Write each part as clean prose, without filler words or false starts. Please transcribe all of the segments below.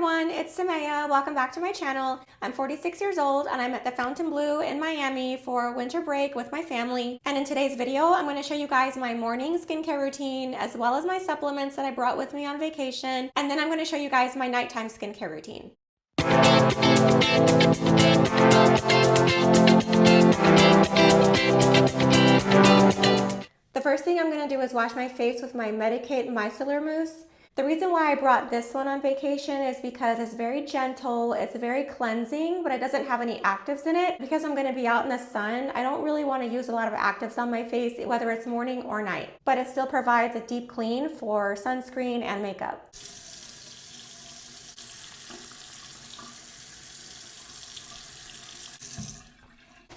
everyone, it's Samaya. Welcome back to my channel. I'm 46 years old and I'm at the Fontainebleau in Miami for winter break with my family. And in today's video, I'm going to show you guys my morning skincare routine as well as my supplements that I brought with me on vacation. And then I'm going to show you guys my nighttime skincare routine. The first thing I'm going to do is wash my face with my Medicate Micellar Mousse. The reason why I brought this one on vacation is because it's very gentle, it's very cleansing, but it doesn't have any actives in it. Because I'm going to be out in the sun, I don't really want to use a lot of actives on my face, whether it's morning or night. But it still provides a deep clean for sunscreen and makeup.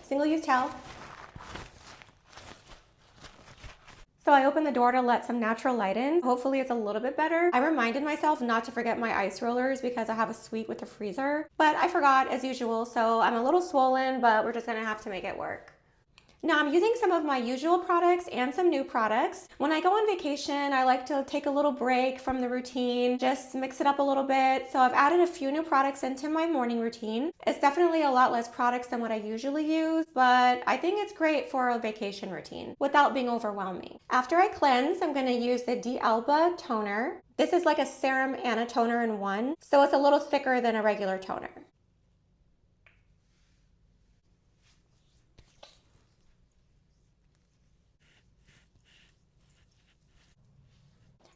Single-use towel. So I opened the door to let some natural light in. Hopefully it's a little bit better. I reminded myself not to forget my ice rollers because I have a suite with a freezer, but I forgot as usual, so I'm a little swollen, but we're just gonna have to make it work. Now I'm using some of my usual products and some new products. When I go on vacation, I like to take a little break from the routine, just mix it up a little bit. So I've added a few new products into my morning routine. It's definitely a lot less products than what I usually use, but I think it's great for a vacation routine without being overwhelming. After I cleanse, I'm gonna use the D'Alba toner. This is like a serum and a toner in one, so it's a little thicker than a regular toner.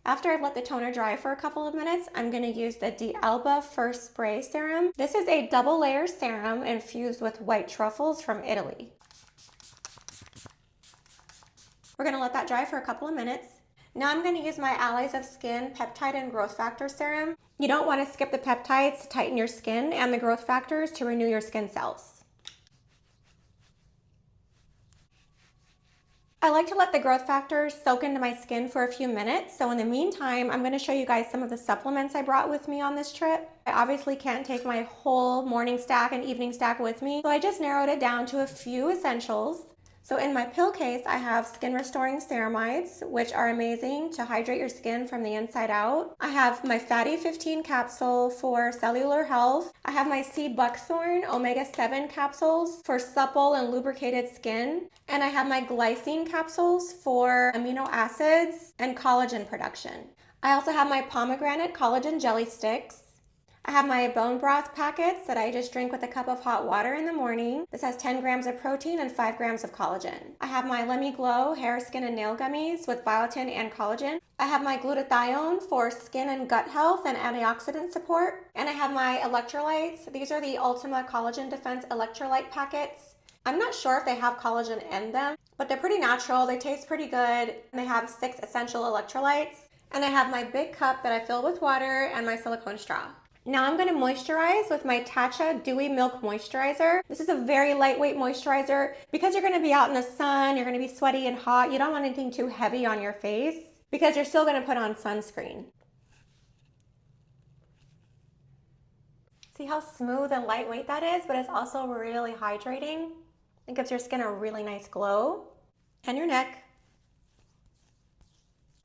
After I've let the toner dry for a couple of minutes, I'm going to use the D'Alba First Spray Serum. This is a double layer serum infused with white truffles from Italy. We're going to let that dry for a couple of minutes. Now I'm going to use my Allies of Skin Peptide and Growth Factor Serum. You don't want to skip the peptides to tighten your skin and the growth factors to renew your skin cells. I like to let the growth factors soak into my skin for a few minutes. So in the meantime, I'm going to show you guys some of the supplements I brought with me on this trip. I obviously can't take my whole morning stack and evening stack with me, so I just narrowed it down to a few essentials. So in my pill case, I have skin restoring ceramides, which are amazing to hydrate your skin from the inside out. I have my Fatty 15 capsule for cellular health. I have my C buckthorn omega-7 capsules for supple and lubricated skin. And I have my Glysine capsules for amino acids and collagen production. I also have my pomegranate collagen jelly sticks. I have my bone broth packets that I just drink with a cup of hot water in the morning. This has 10 grams of protein and 5 grams of collagen. I have my Let Me Glow hair, skin, and nail gummies with biotin and collagen. I have my Glutathione for skin and gut health and antioxidant support. And I have my electrolytes. These are the Ultima Collagen Defense electrolyte packets. I'm not sure if they have collagen in them, but they're pretty natural. They taste pretty good. And they have 6 essential electrolytes. And I have my big cup that I fill with water and my silicone straw. Now I'm going to moisturize with my Tatcha Dewy Milk Moisturizer. This is a very lightweight moisturizer. Because you're going to be out in the sun, you're going to be sweaty and hot, you don't want anything too heavy on your face because you're still going to put on sunscreen. See how smooth and lightweight that is, but it's also really hydrating. It gives your skin a really nice glow. And your neck.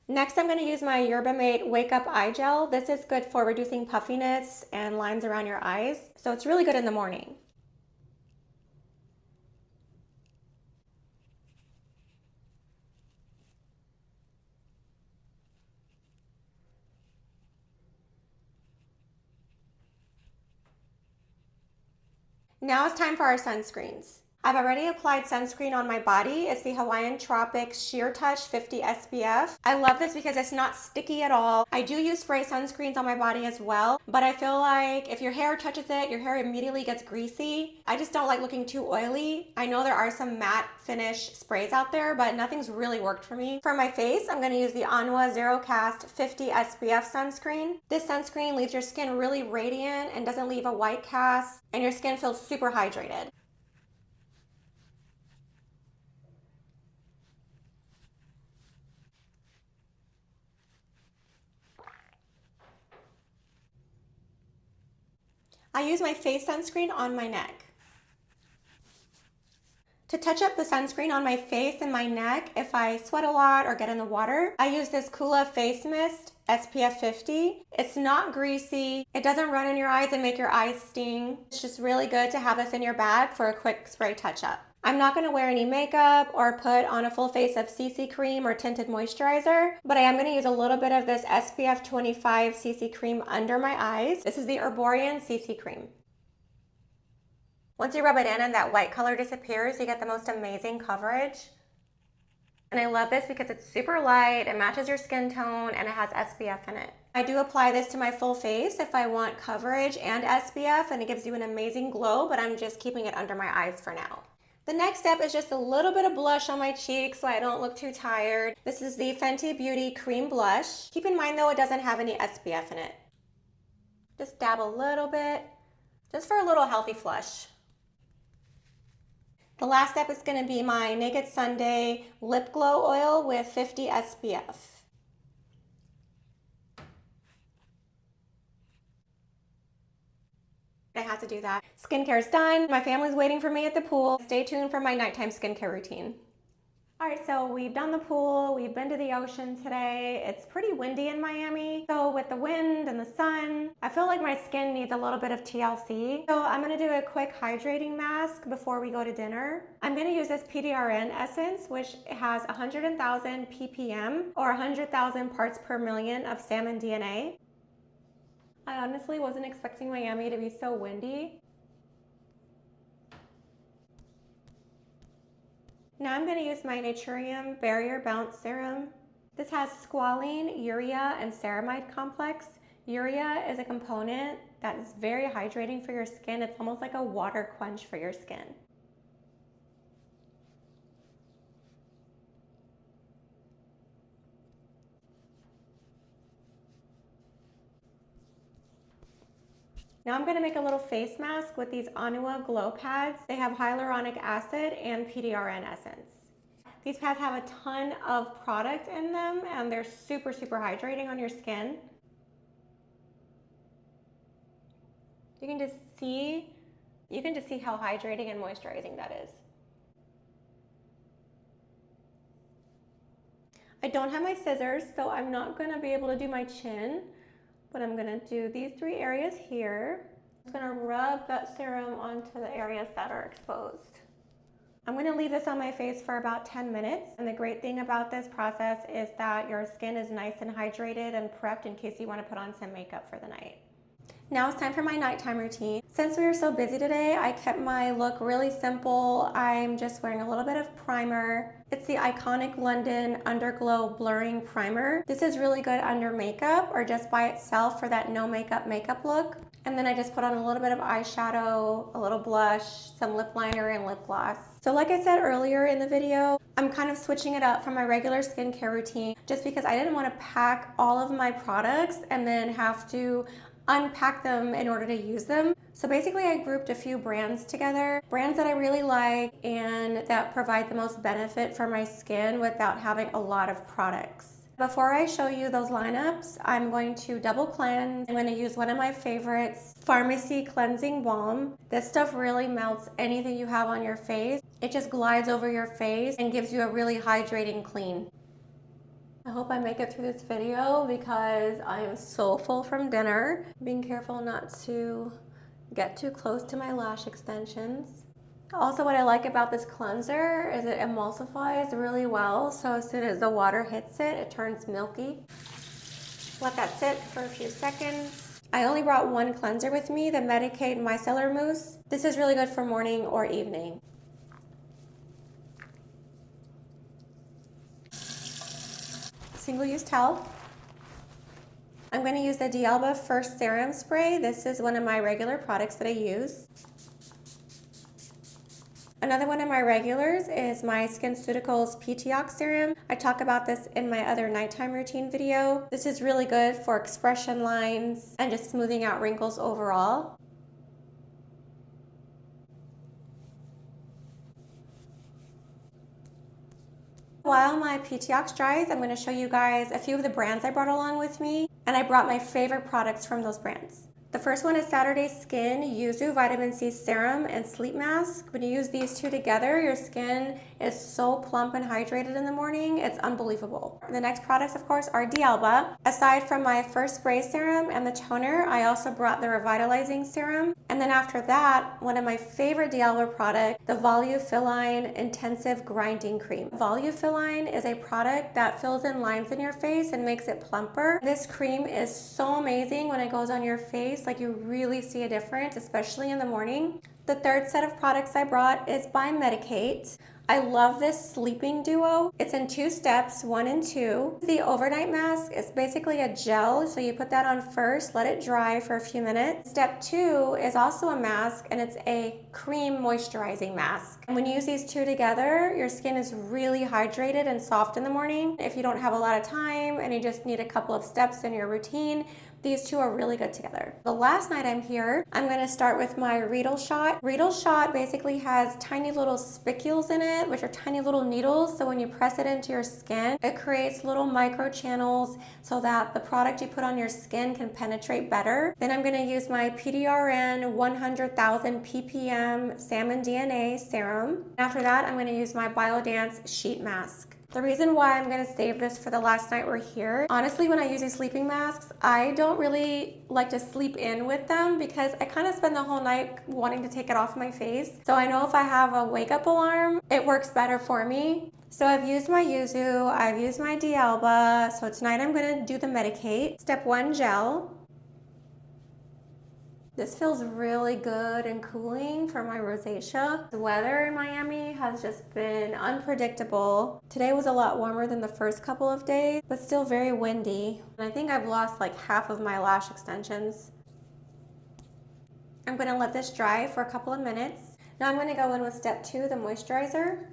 Next, I'm going to use my Yerba Mate Wake Up Eye Gel. This is good for reducing puffiness and lines around your eyes, so it's really good in the morning. Now it's time for our sunscreens. I've already applied sunscreen on my body. It's the Hawaiian Tropics Sheer Touch 50 SPF. I love this because it's not sticky at all. I do use spray sunscreens on my body as well, but I feel like if your hair touches it, your hair immediately gets greasy. I just don't like looking too oily. I know there are some matte finish sprays out there, but nothing's really worked for me. For my face, I'm gonna use the Anua Zero Cast 50 SPF sunscreen. This sunscreen leaves your skin really radiant and doesn't leave a white cast, and your skin feels super hydrated. I use my face sunscreen on my neck. To touch up the sunscreen on my face and my neck, if I sweat a lot or get in the water, I use this Coola Face Mist SPF 50. It's not greasy. It doesn't run in your eyes and make your eyes sting. It's just really good to have this in your bag for a quick spray touch-up. I'm not going to wear any makeup or put on a full face of CC cream or tinted moisturizer, but I am going to use a little bit of this SPF 25 CC cream under my eyes. This is the Herborian CC cream. Once you rub it in and that white color disappears, you get the most amazing coverage. And I love this because it's super light, it matches your skin tone, and it has SPF in it. I do apply this to my full face if I want coverage and SPF, and it gives you an amazing glow, but I'm just keeping it under my eyes for now. The next step is just a little bit of blush on my cheeks so I don't look too tired. This is the Fenty Beauty Cream Blush. Keep in mind though, it doesn't have any SPF in it. Just dab a little bit, just for a little healthy flush. The last step is going to be my Naked Sunday Lip Glow Oil with 50 SPF. I had to do that. Skincare is done. My family's waiting for me at the pool. Stay tuned for my nighttime skincare routine. All right, so we've done the pool, we've been to the ocean today. It's pretty windy in Miami. So with the wind and the sun, I feel like my skin needs a little bit of TLC. So I'm gonna do a quick hydrating mask before we go to dinner. I'm gonna use this PDRN essence, which has 100,000 ppm or 100,000 parts per million of salmon DNA. I honestly wasn't expecting Miami to be so windy. Now I'm going to use my Naturium Barrier Bounce Serum. This has squalene, urea, and ceramide complex. Urea is a component that is very hydrating for your skin. It's almost like a water quench for your skin. Now I'm going to make a little face mask with these Anua Glow Pads. They have hyaluronic acid and PDRN essence. These pads have a ton of product in them and they're super hydrating on your skin. You can just see how hydrating and moisturizing that is. I don't have my scissors, so I'm not going to be able to do my chin. But I'm gonna do these 3 areas here. I'm gonna rub that serum onto the areas that are exposed. I'm gonna leave this on my face for about 10 minutes. And the great thing about this process is that your skin is nice and hydrated and prepped in case you wanna put on some makeup for the night. Now it's time for my nighttime routine. Since we were so busy today, I kept my look really simple. I'm just wearing a little bit of primer. It's the iconic London Underglow Blurring Primer. This is really good under makeup or just by itself for that no makeup look. And then I just put on a little bit of eyeshadow, a little blush, some lip liner, and lip gloss. So like I said earlier in the video, I'm kind of switching it up from my regular skincare routine just because I didn't want to pack all of my products and then have to unpack them in order to use them. So basically I grouped a few brands together, brands that I really like and that provide the most benefit for my skin without having a lot of products. Before I show you those lineups, I'm going to double cleanse. I'm going to use one of my favorites, Pharmacy Cleansing Balm. This stuff really melts anything you have on your face. It just glides over your face and gives you a really hydrating clean. I hope I make it through this video because I am so full from dinner. Being careful not to get too close to my lash extensions. Also, what I like about this cleanser is it emulsifies really well, so as soon as the water hits it, it turns milky. Let that sit for a few seconds. I only brought one cleanser with me, the Medicaid Micellar Mousse. This is really good for morning or evening. Single-use towel. I'm going to use the D'Alba First Serum Spray. This is one of my regular products that I use. Another one of my regulars is my SkinCeuticals PTOX Serum. I talk about this in my other nighttime routine video. This is really good for expression lines and just smoothing out wrinkles overall. While my PTOX dries, I'm going to show you guys a few of the brands I brought along with me, and I brought my favorite products from those brands. The first one is Saturday Skin Yuzu Vitamin C Serum and Sleep Mask. When you use these two together, your skin is so plump and hydrated in the morning. It's unbelievable. The next products, of course, are D'Alba. Aside from my first spray serum and the toner, I also brought the revitalizing serum. And then after that, one of my favorite D'Alba products, the Volufiline Intensive Grinding Cream. Volufiline is a product that fills in lines in your face and makes it plumper. This cream is so amazing when it goes on your face. Like, you really see a difference, especially in the morning. The third set of products I brought is by Medicate. I love this sleeping duo. It's in 2 steps, 1 and 2. The overnight mask is basically a gel, so you put that on first, let it dry for a few minutes. Step 2 is also a mask, and it's a cream moisturizing mask. And when you use these two together, your skin is really hydrated and soft in the morning. If you don't have a lot of time and you just need a couple of steps in your routine, these two are really good together. The last night I'm here, I'm gonna start with my Riedel Shot. Riedel Shot basically has tiny little spicules in it, which are tiny little needles. So when you press it into your skin, it creates little micro channels so that the product you put on your skin can penetrate better. Then I'm gonna use my PDRN 100,000 ppm Salmon DNA serum. After that, I'm gonna use my Biodance sheet mask. The reason why I'm gonna save this for the last night we're here, honestly, when I use these sleeping masks, I don't really like to sleep in with them because I kind of spend the whole night wanting to take it off my face. So I know if I have a wake up alarm, it works better for me. So I've used my Yuzu, I've used my D'Alba, so tonight I'm gonna do the Medicate. Step 1 gel. This feels really good and cooling for my rosacea. The weather in Miami has just been unpredictable. Today was a lot warmer than the first couple of days, but still very windy. And I think I've lost like half of my lash extensions. I'm gonna let this dry for a couple of minutes. Now I'm gonna go in with step 2, the moisturizer.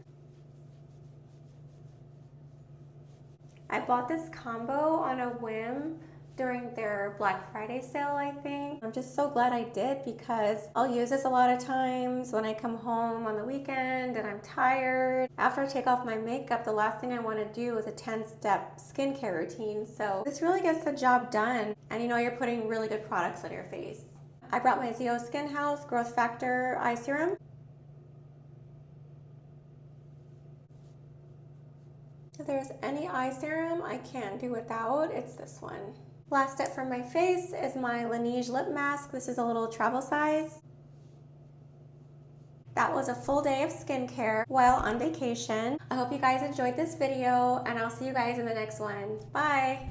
I bought this combo on a whim during their Black Friday sale, I think. I'm just so glad I did because I'll use this a lot of times when I come home on the weekend and I'm tired. After I take off my makeup, the last thing I want to do is a 10-step skincare routine. So this really gets the job done. And you know, you're putting really good products on your face. I brought my ZO Skin Health Growth Factor Eye Serum. If there's any eye serum I can't do without, it's this one. Last step for my face is my Laneige lip mask. This is a little travel size. That was a full day of skincare while on vacation. I hope you guys enjoyed this video, and I'll see you guys in the next one. Bye!